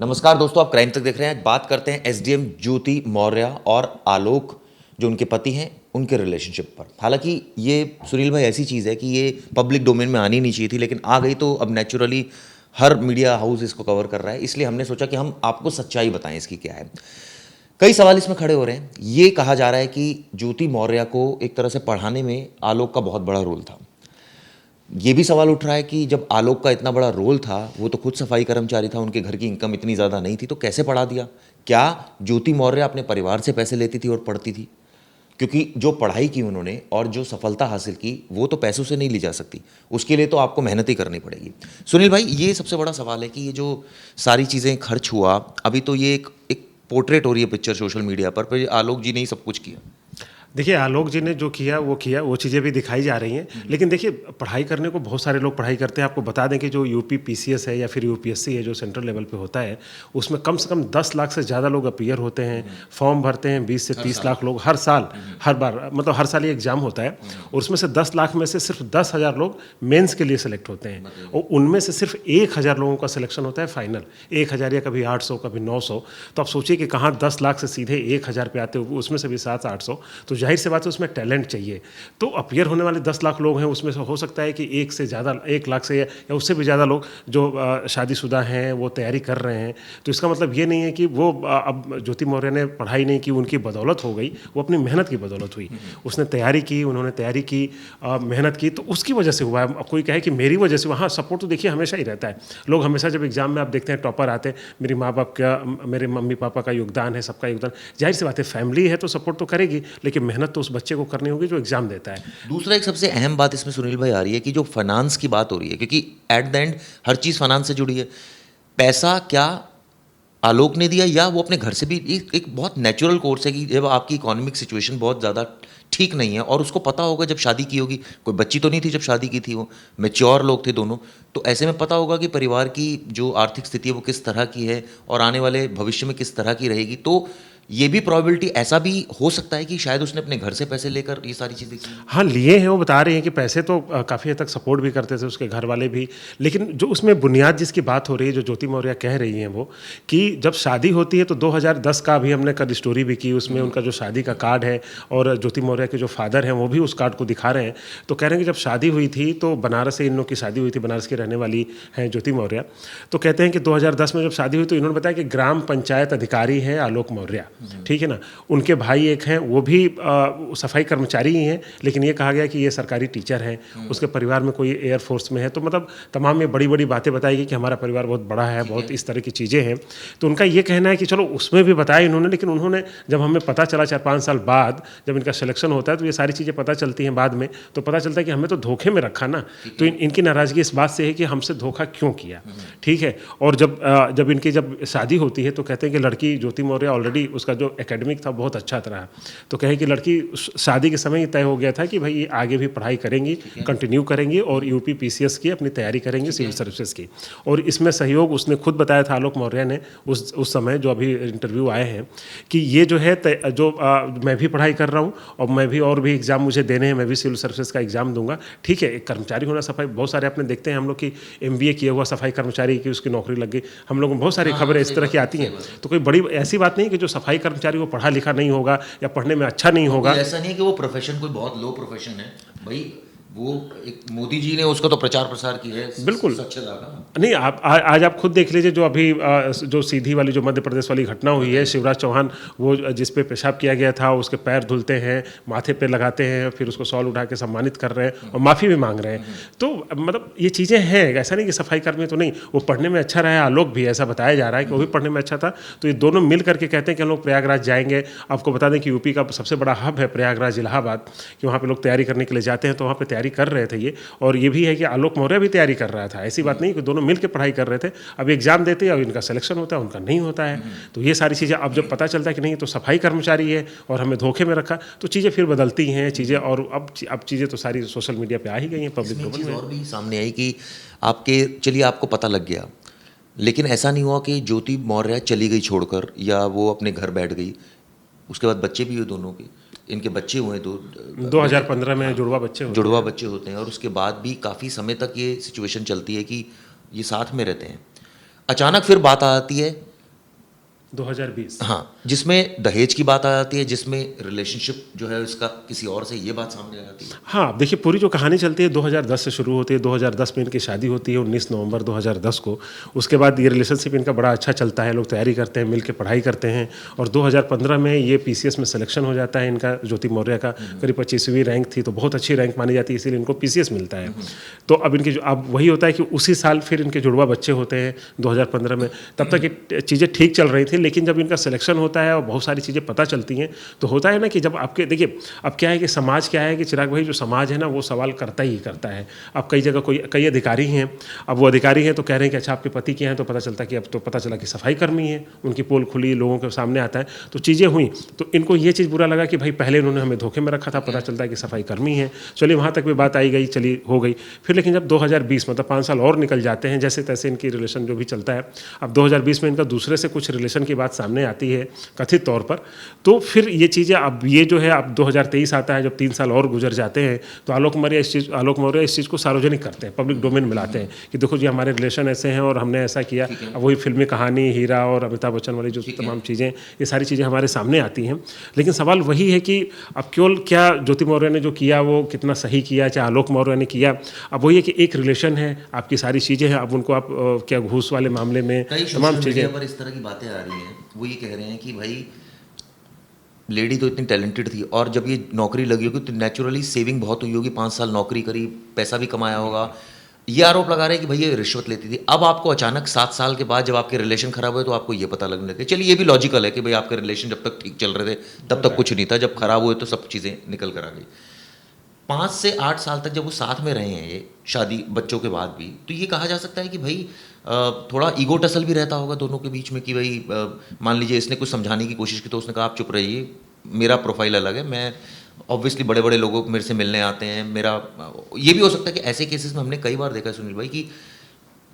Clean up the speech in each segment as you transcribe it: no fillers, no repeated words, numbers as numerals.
नमस्कार दोस्तों, आप क्राइम तक देख रहे हैं। आज बात करते हैं एसडीएम ज्योति मौर्य और आलोक जो उनके पति हैं उनके रिलेशनशिप पर। हालांकि ये सुनील भाई ऐसी चीज़ है कि ये पब्लिक डोमेन में आनी नहीं चाहिए थी, लेकिन आ गई तो अब नेचुरली हर मीडिया हाउस इसको कवर कर रहा है। इसलिए हमने सोचा कि हम आपको सच्चाई बताएं इसकी क्या है। कई सवाल इसमें खड़े हो रहे हैं। ये कहा जा रहा है कि ज्योति मौर्य को एक तरह से पढ़ाने में आलोक का बहुत बड़ा रोल था। ये भी सवाल उठ रहा है कि जब आलोक का इतना बड़ा रोल था, वो तो खुद सफाई कर्मचारी था, उनके घर की इनकम इतनी ज़्यादा नहीं थी, तो कैसे पढ़ा दिया? क्या ज्योति मौर्य अपने परिवार से पैसे लेती थी और पढ़ती थी? क्योंकि जो पढ़ाई की उन्होंने और जो सफलता हासिल की वो तो पैसों से नहीं ली जा सकती, उसके लिए तो आपको मेहनत ही करनी पड़ेगी। सुनील भाई, ये सबसे बड़ा सवाल है कि ये जो सारी चीज़ें खर्च हुआ, अभी तो ये एक पोर्ट्रेट हो रही है पिक्चर सोशल मीडिया पर आलोक जी ने ही सब कुछ किया। देखिए, आलोक जी ने जो किया वो चीज़ें भी दिखाई जा रही हैं। लेकिन देखिए, पढ़ाई करने को बहुत सारे लोग पढ़ाई करते हैं। आपको बता दें कि जो यूपी पीसीएस है या फिर यूपीएससी है, जो सेंट्रल लेवल पे होता है, उसमें कम से कम 10 लाख से ज़्यादा लोग अपीयर होते हैं, फॉर्म भरते हैं। 20 से 30 लाख लोग हर साल, हर बार, मतलब हर साल ये एग्ज़ाम होता है। और उसमें से 10 लाख में से सिर्फ 10,000 लोग मेंस के लिए सेलेक्ट होते हैं, और उनमें से सिर्फ 1,000 लोगों का सिलेक्शन होता है फाइनल। 1,000 या कभी 800, कभी 900। तो आप सोचिए कि कहाँ 10 लाख से सीधे 1,000 पे आते हो, उसमें से भी 700-800। तो जाहिर सी बात है उसमें टैलेंट चाहिए। तो अपीयर होने वाले 10 लाख लोग हैं, उसमें से हो सकता है कि 1 लाख से या उससे भी ज़्यादा लोग जो शादीशुदा हैं वो तैयारी कर रहे हैं। तो इसका मतलब ये नहीं है कि वो अब ज्योति मौर्य ने पढ़ाई नहीं की, उनकी बदौलत हो गई, वो अपनी मेहनत की बदौलत हुई। उसने तैयारी की, उन्होंने तैयारी की, मेहनत की, तो उसकी वजह से हुआ है। अब कोई कहे कि मेरी वजह से, हाँ, सपोर्ट तो देखिए हमेशा ही रहता है। लोग हमेशा जब एग्जाम में आप देखते हैं टॉपर आते हैं, मेरे माँ बाप का, मेरे मम्मी पापा का योगदान है, सबका योगदान, जाहिर सी बात है फैमिली है तो सपोर्ट तो करेगी, लेकिन मेहनत तो उस बच्चे को करनी होगी जो एग्जाम देता है। दूसरा एक सबसे अहम बात इसमें सुनील भाई आ रही है कि जो फाइनेंस की बात हो रही है, क्योंकि at the end her cheese finance से जुड़ी है। पैसा क्या आलोक ने दिया या वो अपने घर से भी? एक बहुत नेचुरल कोर्स है कि जब आपकी इकोनॉमिक सिचुएशन बहुत ज़्यादा ठीक नहीं है, और उसको पता होगा जब शादी की होगी, कोई बच्ची तो नहीं थी जब शादी की थी, वो मैच्योर लोग थे दोनों, तो ऐसे में पता होगा कि परिवार की जो आर्थिक स्थिति है वो किस तरह की है और आने वाले भविष्य में किस तरह की रहेगी। तो ये भी प्रोबेबिलिटी ऐसा भी हो सकता है कि शायद उसने अपने घर से पैसे लेकर ये सारी चीज़ें की। हाँ, लिए हैं। वो बता रहे हैं कि पैसे तो काफ़ी हद तक सपोर्ट भी करते थे उसके घर वाले भी। लेकिन जो उसमें बुनियाद जिसकी बात हो रही है, जो ज्योति मौर्य कह रही हैं वो, कि जब शादी होती है तो 2010 का अभी हमने कल स्टोरी भी की, उसमें उनका जो शादी का कार्ड है, और ज्योति मौर्य के जो फादर हैं वो भी उस कार्ड को दिखा रहे हैं। तो कह रहे हैं कि जब शादी हुई थी तो बनारस से इन लोग की शादी हुई थी, बनारस की रहने वाली हैं ज्योति मौर्य। तो कहते हैं कि 2010 में जब शादी हुई तो इन्होंने बताया कि ग्राम पंचायत अधिकारी है आलोक मौर्य, ठीक है ना। उनके भाई एक हैं, वो भी सफाई कर्मचारी ही हैं, लेकिन ये कहा गया कि ये सरकारी टीचर हैं। उसके परिवार में कोई एयरफोर्स में है। तो मतलब तमाम ये बड़ी बड़ी बातें बताई गई कि हमारा परिवार बहुत बड़ा है, बहुत इस तरह की चीज़ें हैं। तो उनका ये कहना है कि चलो उसमें भी बताया इन्होंने, लेकिन उन्होंने, जब हमें पता चला 4-5 साल बाद जब इनका सिलेक्शन होता है तो ये सारी चीज़ें पता चलती हैं बाद में, तो पता चलता है कि हमें तो धोखे में रखा ना। तो इनकी नाराज़गी इस बात से है कि हमसे धोखा क्यों किया, ठीक है। और जब इनकी शादी होती है तो कहते हैं कि लड़की ज्योति मौर्य ऑलरेडी, उसका जो एकेडमिक था बहुत अच्छा रहा। तो कहे कि लड़की शादी के समय ही तय हो गया था कि भाई ये आगे भी पढ़ाई करेंगी, कंटिन्यू करेंगी, और यूपी पीसीएस की अपनी तैयारी करेंगे, सिविल सर्विसेज की। और इसमें सहयोग उसने खुद बताया था आलोक मौर्य ने उस समय, जो अभी इंटरव्यू आए हैं, कि ये जो है मैं भी पढ़ाई कर रहा हूँ और मैं भी और भी एग्जाम मुझे देने हैं, मैं भी सिविल सर्विसेज का एग्जाम दूंगा, ठीक है। एक कर्मचारी होना, सफाई, बहुत सारे अपने देखते हैं हम लोग की MBA किया हुआ सफाई कर्मचारी की उसकी नौकरी लग गई, हम लोगों को बहुत सारी खबरें इस तरह की आती हैं। तो कोई बड़ी ऐसी बात नहीं कि जो सफाई कर्मचारी वो पढ़ा लिखा नहीं होगा या पढ़ने में अच्छा नहीं होगा। ऐसा नहीं है कि वो प्रोफेशन कोई बहुत लो प्रोफेशन है भाई। वो एक मोदी जी ने उसका तो प्रचार प्रसार किया है, बिल्कुल स्वच्छता का। नहीं, आप आज आप खुद देख लीजिए, जो अभी जो सीधी वाली, जो मध्य प्रदेश वाली घटना हुई है, शिवराज चौहान, वो जिस पे पेशाब किया गया था, उसके पैर धुलते हैं, माथे पे लगाते हैं, फिर उसको शॉल उठा के सम्मानित कर रहे हैं और माफ़ी भी मांग रहे हैं। तो मतलब ये चीज़ें हैं, ऐसा नहीं कि सफाई कर्मी तो नहीं, वो पढ़ने में अच्छा रहा है। आलोक भी, ऐसा बताया जा रहा है कि वो भी पढ़ने में अच्छा था। तो ये दोनों मिल करके कहते हैं कि हम लोग प्रयागराज जाएंगे। आपको बता दें कि यूपी का सबसे बड़ा हब है प्रयागराज, इलाहाबाद, कि वहाँ पर लोग तैयारी करने के लिए जाते हैं। तो वहाँ पर तैयारी कर रहे थे ये, और ये भी है कि आलोक मौर्य भी तैयारी कर रहा था। ऐसी बात नहीं कि दोनों मिलकर पढ़ाई कर रहे थे। अब एग्जाम देते हैं, अब इनका सिलेक्शन होता है, उनका नहीं होता है। तो ये सारी चीज़ें अब जब पता चलता है कि नहीं, तो सफाई कर्मचारी है और हमें धोखे में रखा, तो चीज़ें फिर बदलती हैं चीज़ें। और अब चीज़ें तो सारी सोशल मीडिया पे आ ही गई हैं, पब्लिक डोमेन में। और भी सामने आई कि चलिए आपको पता लग गया, लेकिन ऐसा नहीं हुआ कि ज्योति मौर्य चली गई छोड़कर या वो अपने घर बैठ गई। उसके बाद बच्चे भी हुए दोनों के, इनके बच्चे हुए 2015 में जुड़वा बच्चे होते हैं, और उसके बाद भी काफ़ी समय तक ये सिचुएशन चलती है कि ये साथ में रहते हैं। अचानक फिर बात आती है 2020। हाँ, जिसमें दहेज की बात आ जाती है, जिसमें रिलेशनशिप जो है उसका किसी और से, ये बात सामने आ जाती है। हाँ, देखिए पूरी जो कहानी चलती है 2010 से शुरू होती है, 2010 में इनकी शादी होती है 19 नवंबर 2010 को। उसके बाद ये रिलेशनशिप इनका बड़ा अच्छा चलता है, लोग तैयारी करते हैं, मिल के पढ़ाई करते हैं और 2015 में ये पीसीएस में सिलेक्शन हो जाता है इनका, ज्योति मौर्य का करीब 25वीं रैंक थी, तो बहुत अच्छी रैंक मानी जाती है, इसीलिए इनको पीसीएस मिलता है। तो अब इनकी अब वही होता है कि उसी साल फिर इनके जुड़वा बच्चे होते हैं 2015 में। तब तक ये चीज़ें ठीक चल रही थी, लेकिन जब इनका सिलेक्शन होता है और बहुत सारी चीज़ें पता चलती हैं, तो होता है ना कि जब आपके देखिए अब क्या है कि समाज क्या है कि चिराग भाई, जो समाज है ना वो सवाल करता ही करता है। अब कई जगह कई अधिकारी हैं, अब वो अधिकारी हैं तो कह रहे हैं कि अच्छा आपके पति के हैं, तो पता चलता कि अब तो पता चला कि सफाई कर्मी है, उनकी पोल खुली, लोगों के सामने आता है, तो चीज़ें हुई। तो इनको ये चीज़ बुरा लगा कि भाई पहले उन्होंने हमें धोखे में रखा था, पता चलता है कि सफाई कर्मी है। चलिए वहाँ तक भी बात आई गई, चली हो गई। फिर लेकिन जब 2020 मतलब 5 साल और निकल जाते हैं, जैसे तैसे इनकी रिलेशन जो भी चलता है, अब 2020 में इनका दूसरे से कुछ रिलेशन की बात सामने आती है कथित तौर पर, तो फिर ये चीज़ें अब ये जो है अब 2023 आता है, जब 3 साल और गुजर जाते हैं, तो आलोक मौर्य इस चीज़ को सार्वजनिक करते हैं, पब्लिक डोमेन में लाते हैं कि देखो जी हमारे रिलेशन ऐसे हैं और हमने ऐसा किया। अब वही फिल्मी कहानी, हीरा और अमिताभ बच्चन वाली जो तमाम चीज़ें, ये सारी चीज़ें हमारे सामने आती हैं। लेकिन सवाल वही है कि अब केवल क्या ज्योति मौर्य ने जो किया वो कितना सही किया, चाहे आलोक मौर्य ने किया, अब वही है कि एक रिलेशन है, आपकी सारी चीज़ें हैं, अब उनको आप क्या घूस वाले मामले में तमाम चीज़ें पर इस तरह की बातें आ रही हैं, वो ये कह रहे हैं कि भाई लेडी तो इतनी टैलेंटेड थी और जब ये नौकरी लगी होगी तो नेचुरली सेविंग बहुत हुई होगी, 5 साल नौकरी करी, पैसा भी कमाया होगा। ये आरोप लगा रहे हैं कि भाई ये रिश्वत लेती थी। अब आपको अचानक 7 साल के बाद जब आपके रिलेशन खराब हुए तो आपको ये पता लगने लगे। चलिए ये भी लॉजिकल है कि भाई आपके रिलेशन जब तक ठीक चल रहे थे तब तक कुछ नहीं था, जब खराब हुए तो सब चीज़ें निकल कर आ गई। 5 से 8 साल तक जब वो साथ में रहे हैं, ये शादी बच्चों के बाद भी, तो ये कहा जा सकता है कि भाई थोड़ा ईगो टसल भी रहता होगा दोनों के बीच में कि भाई मान लीजिए इसने कुछ समझाने की कोशिश की तो उसने कहा आप चुप रहिए, मेरा प्रोफाइल अलग है, मैं ऑब्वियसली बड़े बड़े लोगों मेरे से मिलने आते हैं, मेरा ये भी हो सकता है कि ऐसे केसेस में हमने कई बार देखा है सुनील भाई कि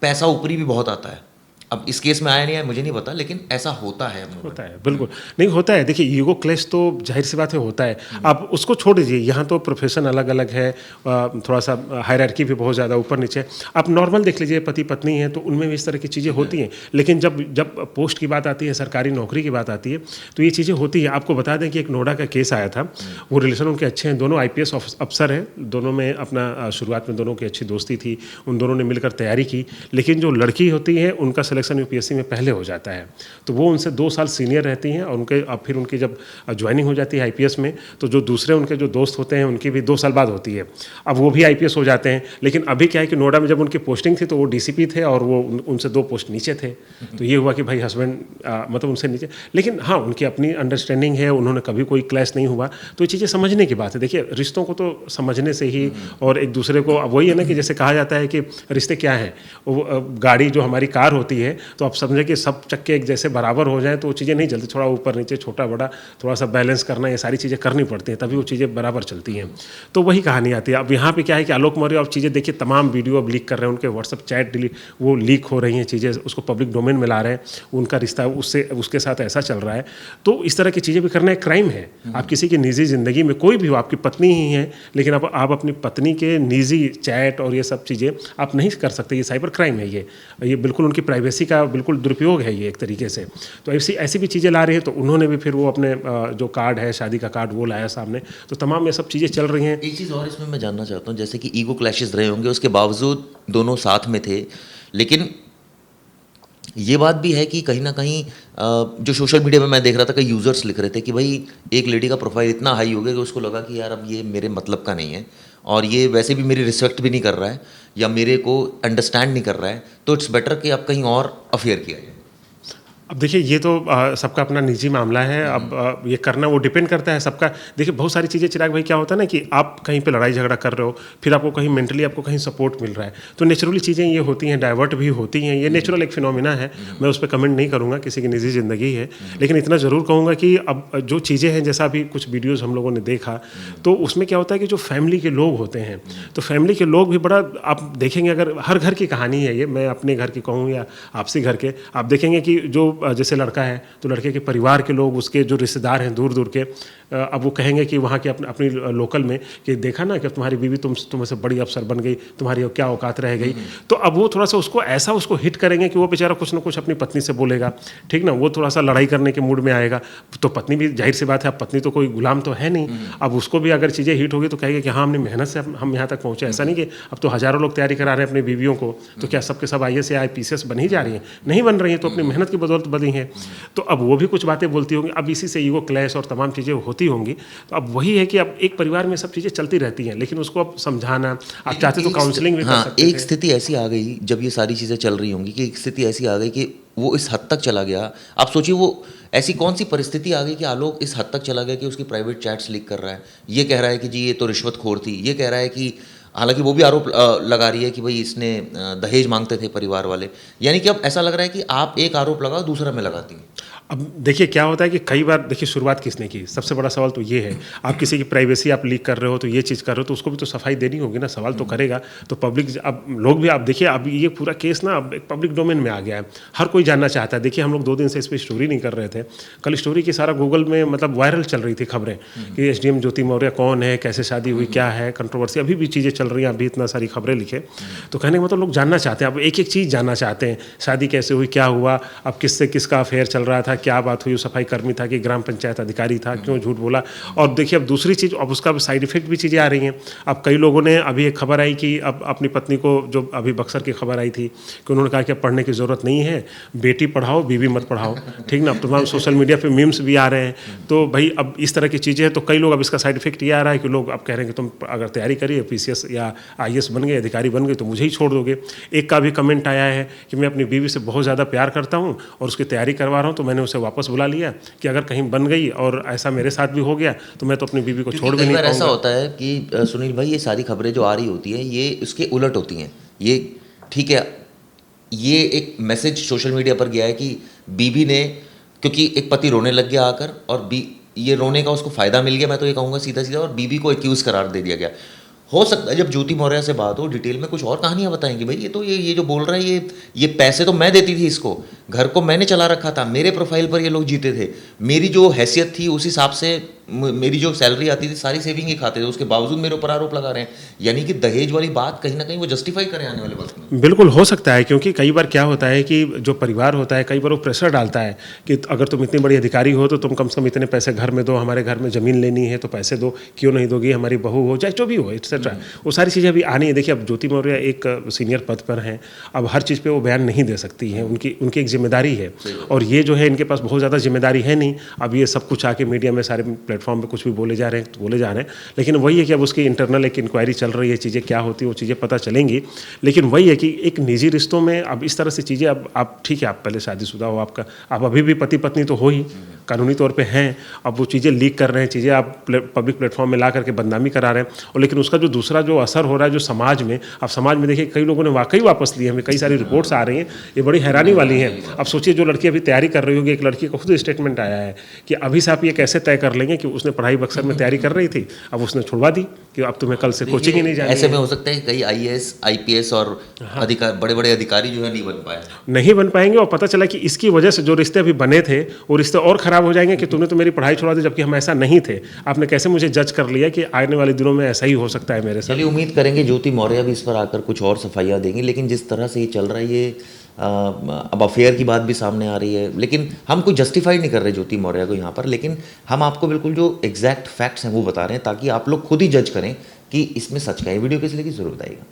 पैसा ऊपरी भी बहुत आता है। अब इस केस में आया नहीं आया मुझे नहीं पता, लेकिन ऐसा होता है। होता है, बिल्कुल नहीं होता है। देखिए ईगो क्लैश तो जाहिर सी बात है होता है। आप उसको छोड़ दीजिए, यहाँ तो प्रोफेशन अलग अलग है, थोड़ा सा हायरार्की भी बहुत ज़्यादा ऊपर नीचे। आप नॉर्मल देख लीजिए, पति पत्नी हैं तो उनमें भी इस तरह की चीज़ें होती हैं। लेकिन जब पोस्ट की बात आती है, सरकारी नौकरी की बात आती है, तो ये चीज़ें होती हैं। आपको बता दें कि एक नोएडा का केस आया था, वो रिलेशन उनके अच्छे हैं, दोनों IPS अफसर हैं, दोनों में अपना शुरुआत में दोनों की अच्छी दोस्ती थी, उन दोनों ने मिलकर तैयारी की। लेकिन जो लड़की होती है उनका सिलेक्शन UPSC में पहले हो जाता है, तो वो उनसे 2 साल सीनियर रहती हैं और अब फिर उनकी जब ज्वाइनिंग हो जाती है IPS में, तो जो दूसरे उनके जो दोस्त होते हैं उनकी भी 2 साल बाद होती है। अब वो भी IPS हो जाते हैं। लेकिन अभी क्या है कि नोएडा में जब उनकी पोस्टिंग थी तो वो DCP थे और वो उनसे 2 पोस्ट नीचे थे। तो ये हुआ कि भाई हस्बैंड मतलब उनसे नीचे, लेकिन हाँ उनकी अपनी अंडरस्टैंडिंग है, उन्होंने कभी कोई क्लैश नहीं हुआ। तो ये चीज़ें समझने की बात है। देखिए रिश्तों को तो समझने से ही, और एक दूसरे को, अब वही है ना कि जैसे कहा जाता है कि रिश्ते क्या हैं, वो गाड़ी जो हमारी कार होती है, तो आप समझे कि सब चक्के एक जैसे बराबर हो जाए तो वो चीज़ें नहीं चलती, थोड़ा ऊपर नीचे, छोटा बड़ा, थोड़ा सा बैलेंस करना, ये सारी चीज़ें करनी पड़ती हैं, तभी वो चीज़ें बराबर चलती हैं। तो वही कहानी आती है। अब यहाँ पे क्या है कि आलोक मौर्य, अब चीज़ें देखिए तमाम वीडियो अब लीक कर रहे हैं, उनके व्हाट्सअप चैट वो लीक हो रही हैं चीज़ें, उसको पब्लिक डोमेन में ला रहे हैं, उनका रिश्ता उसके साथ ऐसा चल रहा है। तो इस तरह की चीज़ें भी करना एक क्राइम है। आप किसी की निजी ज़िंदगी में, कोई भी हो, आपकी पत्नी ही है, लेकिन आप अपनी पत्नी के निजी चैट और ये सब चीज़ें आप नहीं कर सकते, ये साइबर क्राइम है। ये बिल्कुल उनकी प्राइवेसी का बिल्कुल दुरुपयोग है ये एक तरीके से। तो ऐसी भी चीज़ें ला रही हैं, तो उन्होंने भी फिर वो अपने जो कार्ड है, शादी का कार्ड, वो लाया सामने। तो तमाम ये सब चीज़ें चल रही हैं। एक चीज़ और इसमें मैं जानना चाहता हूँ, जैसे कि ईगो क्लैशेस रहे होंगे, उसके बावजूद दोनों साथ में थे, लेकिन ये बात भी है कि कहीं ना कहीं जो सोशल मीडिया में मैं देख रहा था, कई यूज़र्स लिख रहे थे कि भाई एक लेडी का प्रोफाइल इतना हाई हो गया कि उसको लगा कि यार अब ये मेरे मतलब का नहीं है और ये वैसे भी मेरी रिस्पेक्ट भी नहीं कर रहा है या मेरे को अंडरस्टैंड नहीं कर रहा है, तो इट्स बेटर कि अब कहीं और अफेयर किया जाए। अब देखिए ये तो सबका अपना निजी मामला है। अब ये करना वो डिपेंड करता है सबका। देखिए बहुत सारी चीज़ें चिराग भाई, क्या होता है ना कि आप कहीं पे लड़ाई झगड़ा कर रहे हो, फिर आपको कहीं मेंटली आपको कहीं सपोर्ट मिल रहा है, तो नेचुरली चीज़ें ये होती हैं, डाइवर्ट भी होती हैं। ये नेचुरल एक फिनोमिना है, मैं उस पर कमेंट नहीं करूँगा, किसी की निजी ज़िंदगी है। लेकिन इतना ज़रूर कहूँगा कि अब जो चीज़ें हैं, जैसा अभी कुछ वीडियोज़ हम लोगों ने देखा, तो उसमें क्या होता है कि जो फैमिली के लोग होते हैं, तो फैमिली के लोग भी बड़ा, आप देखेंगे, अगर हर घर की कहानी है ये, मैं अपने घर की कहूँ या आपसी घर के, आप देखेंगे कि जो जैसे लड़का है तो लड़के के परिवार के लोग, उसके जो रिश्तेदार हैं दूर दूर के, अब वो कहेंगे कि वहाँ के अपनी लोकल में कि देखा ना कि तुम्हारी बीवी तुमसे बड़ी अफसर बन गई, तुम्हारी क्या औकात रह गई। तो अब वो थोड़ा सा उसको हिट करेंगे कि वो बेचारा कुछ ना कुछ अपनी पत्नी से बोलेगा, ठीक ना, वो थोड़ा सा लड़ाई करने के मूड में आएगा। तो पत्नी भी जाहिर सी बात है, अब पत्नी तो कोई गुलाम तो है नहीं, अब उसको भी अगर चीज़ें हिट होगी तो कहेगा कि हाँ हमने मेहनत से हम यहाँ तक पहुँचे। ऐसा नहीं कि अब तो हज़ारों लोग तैयारी करा रहे हैं अपनी बीवियों को, तो क्या सबके सब IAS या IPS बन ही जा रही हैं? नहीं बन रही हैं, तो अपनी मेहनत की बदौलत बनी है। तो अब वो भी कुछ बातें बोलती होंगी, अब इसी से ईगो क्लैश और तमाम चीज़ें होती होंगी। तो अब वही है कि अब एक परिवार में सब चीज़ें चलती रहती हैं, लेकिन उसको अब समझाना, आप चाहते तो काउंसलिंग भी कर सकते थे। एक स्थिति ऐसी आ गई जब ये सारी चीज़ें चल रही होंगी कि एक स्थिति ऐसी आ गई कि वो इस हद तक चला गया। आप सोचिए वो ऐसी कौन सी परिस्थिति आ गई कि आलोक इस हद तक चला गया कि उसकी प्राइवेट चैट्स लीक कर रहा है, ये कह रहा है कि जी ये तो रिश्वतखोर थी, ये कह रहा है कि हालांकि वो भी आरोप लगा रही है कि भाई इसने दहेज मांगते थे परिवार वाले। यानी कि अब ऐसा लग रहा है कि आप एक आरोप लगाओ दूसरा में लगाती हैं। अब देखिए क्या होता है कि कई बार देखिए शुरुआत किसने की, सबसे बड़ा सवाल तो ये है। आप किसी की प्राइवेसी आप लीक कर रहे हो, तो ये चीज़ कर रहे हो, तो उसको भी तो सफाई देनी होगी ना, सवाल तो करेगा। तो पब्लिक, अब लोग भी, आप देखिए अब ये पूरा केस ना अब एक पब्लिक डोमेन में आ गया है, हर कोई जानना चाहता है। देखिए हम लोग 2 दिन से इस पर स्टोरी नहीं कर रहे थे, कल स्टोरी की सारा गूगल में मतलब वायरल चल रही थी खबरें कि SDM ज्योति मौर्य कौन है, कैसे शादी हुई, क्या है कंट्रोवर्सी, अभी भी चीज़ें चल रही हैं, अभी इतना सारी खबरें लिखे। तो कहने का मतलब लोग जानना चाहते हैं, अब एक एक चीज़ जानना चाहते हैं, शादी कैसे हुई, क्या हुआ, अब किससे किसका अफेयर चल रहा था, क्या बात हुई, सफाई कर्मी था कि ग्राम पंचायत अधिकारी था, क्यों झूठ बोला। और देखिए अब दूसरी चीज़, अब उसका साइड इफेक्ट भी चीज़ें आ रही हैं। अब कई लोगों ने, अभी एक खबर आई कि अब अपनी पत्नी को, जो अभी बक्सर की खबर आई थी कि उन्होंने कहा कि अब पढ़ने की ज़रूरत नहीं है, बेटी पढ़ाओ बीवी मत पढ़ाओ, ठीक ना। अब तमाम सोशल मीडिया पे मीम्स भी आ रहे हैं। तो भाई अब इस तरह की चीज़ें हैं, तो कई लोग, अब इसका साइड इफेक्ट ये आ रहा है कि लोग अब कह रहे हैं कि तुम अगर तैयारी करिए PCS या IAS बन गए, अधिकारी बन गए, तो मुझे ही छोड़ दोगे। एक का भी कमेंट आया है कि मैं अपनी बीवी से बहुत ज़्यादा प्यार करता हूँ और उसकी तैयारी करवा रहा हूँ, तो मैंने उसे वापस बुला लिया कि अगर कहीं बन गई और ऐसा मेरे साथ भी हो गया तो मैं तो अपनी बीवी को छोड़ भी नहीं पाऊंगा। ऐसा होता है कि सुनील भाई, ये सारी खबरें जो आ रही होती हैं ये उसके उलट होती हैं। ये ठीक है, ये एक मैसेज सोशल मीडिया पर गया है कि बीबी ने, क्योंकि एक पति रोने लग गया आकर और ये रोने का उसको फ़ायदा मिल गया, मैं तो ये कहूँगा सीधा सीधा, और बीबी को एक्यूज़ करार दे दिया गया। हो सकता है जब ज्योति मौर्य से बात हो डिटेल में कुछ और कहानियां बताएंगी, भाई ये तो ये जो बोल रहा है, ये पैसे तो मैं देती थी इसको, घर को मैंने चला रखा था, मेरे प्रोफाइल पर ये लोग जीते थे, मेरी जो हैसियत थी उस हिसाब से मेरी जो सैलरी आती थी सारी सेविंग ही खाते थे, उसके बावजूद मेरे ऊपर आरोप लगा रहे हैं। यानी कि दहेज वाली बात कहीं ना कहीं वो जस्टिफाई करें आने वाले वक्त में। बिल्कुल हो सकता है, क्योंकि कई बार क्या होता है कि जो परिवार होता है, कई बार वो प्रेशर डालता है कि अगर तुम इतनी बड़ी अधिकारी हो तो तुम कम से कम इतने पैसे घर में दो, हमारे घर में ज़मीन लेनी है तो पैसे दो, क्यों नहीं दोगी, हमारी बहू हो, चाहे जो भी हो, एक्सेट्रा। वो सारी चीज़ें अभी आनी है। देखिए अब ज्योति मौर्य एक सीनियर पद पर हैं, अब हर चीज़ पे वो बयान नहीं दे सकती हैं, उनकी एक जिम्मेदारी है, और ये जो है इनके पास बहुत ज़्यादा जिम्मेदारी है नहीं। अब ये सब कुछ आके मीडिया में सारे प्लेटफॉर्म पे कुछ भी बोले जा रहे हैं, लेकिन वही है कि अब उसकी इंटरनल एक इंक्वायरी चल रही है, चीज़ें क्या होती है वो चीज़ें पता चलेंगी। लेकिन वही है कि एक निजी रिश्तों में अब इस तरह से चीज़ें, अब आप ठीक है, आप पहले शादीशुदा हो, आप अभी भी पति पत्नी तो हो ही, कानूनी तौर पे हैं, अब वो चीज़ें लीक कर रहे हैं, चीज़ें आप पब्लिक प्लेटफॉर्म में ला करके बदनामी करा रहे हैं, और लेकिन उसका जो दूसरा जो असर हो रहा है जो समाज में, अब समाज में देखिए कई लोगों ने वाकई वापस लिए, हमें कई सारी रिपोर्ट्स आ रही हैं, ये बड़ी हैरानी वाली हैं। अब सोचिए जो लड़की अभी तैयारी कर रही होगी, एक लड़की का खुद स्टेटमेंट आया है कि अभी से आप ये कैसे तय कर लेंगे कि उसने पढ़ाई बक्सर में तैयारी कर रही थी, अब उसने छुड़वा दी कि अब तुम्हें कल से कोचिंग ही नहीं जानी। ऐसे में हो सकता है कई IAS IPS और बड़े बड़े अधिकारी जो है नहीं बन पाएंगे, और पता चला कि इसकी वजह से जो रिश्ते अभी बने थे वो रिश्ते और खराब हो जाएंगे कि तुमने तो मेरी पढ़ाई छुड़वा दी, जबकि हम ऐसा नहीं थे, आपने कैसे मुझे जज कर लिया कि आने वाले दिनों में ऐसा ही हो सकता है मेरे साथ। चलिए उम्मीद करेंगे ज्योति मौर्य भी इस पर आकर कुछ और सफाइयाँ देंगी, लेकिन जिस तरह से ये चल रहा है, ये अब अफेयर की बात भी सामने आ रही है, लेकिन हम कोई जस्टिफाई नहीं कर रहे ज्योति मौर्य को यहाँ पर, लेकिन हम आपको बिल्कुल जो एग्जैक्ट फैक्ट्स हैं वो बता रहे हैं ताकि आप लोग खुद ही जज करें कि इसमें सच का है। वीडियो कैसी लगी जरूर बताइएगा।